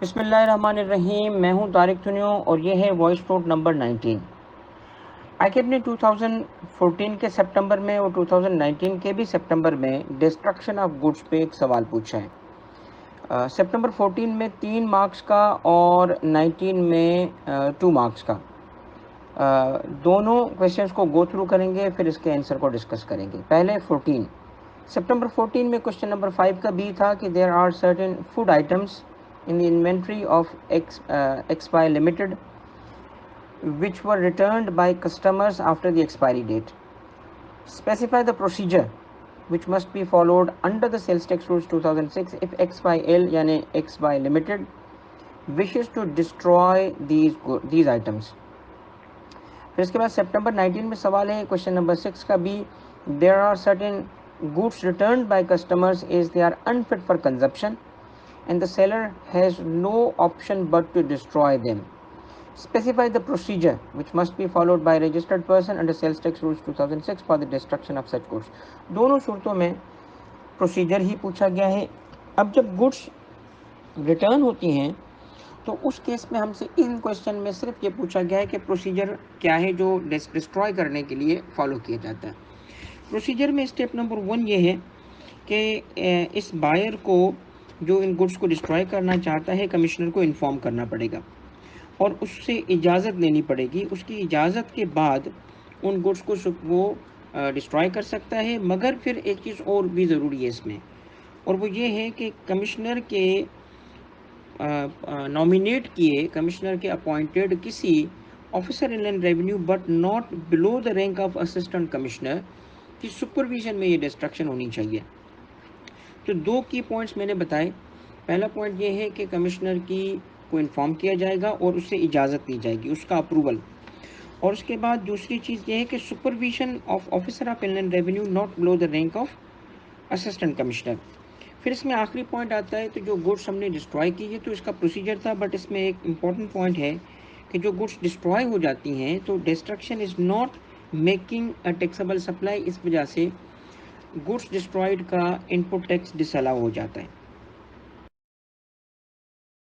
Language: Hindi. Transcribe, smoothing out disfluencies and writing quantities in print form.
बिस्मिल्लाहिर्रहमानिर्रहीम। मैं हूं तारिक थुनियो और ये है वॉइस नोट नंबर 19। आईकेब ने 2014 के सितंबर में और 2019 के भी सितंबर में डिस्ट्रक्शन ऑफ गुड्स पे एक सवाल पूछा है। सितंबर 14 में 3 मार्क्स का और 19 में 2 मार्क्स का। दोनों क्वेश्चंस को गो थ्रू करेंगे, फिर इसके आंसर को डिस्कस करेंगे। पहले 14 सितंबर 14 में क्वेश्चन नंबर 5 का बी था कि there are certain food items in the inventory of XY Limited which were returned by customers after the expiry date. Specify the procedure which must be followed under the sales tax rules 2006 if XYL यानी XY Limited wishes to destroy these items. फिर इसके बाद सितंबर 19 में सवाल है क्वेश्चन नंबर 6 का भी, there are certain goods returned by customers as they are unfit for consumption and the seller has no option but to destroy them. Specify the procedure which must be followed by a registered person under sales tax rules 2006 for the destruction of such goods. दोनों सूरतों में प्रोसीजर ही पूछा गया है। अब जब गुड्स रिटर्न होती हैं तो उस केस में हमसे इन क्वेश्चन में सिर्फ ये पूछा गया है कि प्रोसीजर क्या है जो डिस्ट्रॉय करने के लिए फॉलो किया जाता है। प्रोसीजर में स्टेप नंबर 1 ये है कि इस बायर को जो इन गुड्स को डिस्ट्रॉय करना चाहता है कमिश्नर को इन्फॉर्म करना पड़ेगा और उससे इजाज़त लेनी पड़ेगी। उसकी इजाज़त के बाद उन गुड्स को वो डिस्ट्रॉय कर सकता है। मगर फिर एक चीज़ और भी ज़रूरी है इसमें, और वो ये है कि कमिश्नर के नॉमिनेट किए, कमिश्नर के अपॉइंटेड किसी officer inland revenue but not below the rank of assistant commissioner की सुपरविजन में ये डिस्ट्रक्शन होनी चाहिए। तो 2 की पॉइंट्स मैंने बताए। पहला पॉइंट ये है कि कमिश्नर की को इन्फॉर्म किया जाएगा और उससे इजाज़त ली जाएगी, उसका अप्रूवल। और उसके बाद दूसरी चीज़ ये है कि supervision of officer of inland revenue not below the rank of assistant commissioner. फिर इसमें आखिरी पॉइंट आता है, तो जो गुड्स हमने डिस्ट्रॉय की है तो इसका प्रोसीजर था, बट इसमें एक इम्पॉर्टेंट पॉइंट है कि जो गुड्स डिस्ट्रॉय हो जाती हैं तो destruction is not making a taxable supply. इस वजह से गुड्स डिस्ट्रॉयड का इनपुट टैक्स डिसअलाउ हो जाता है।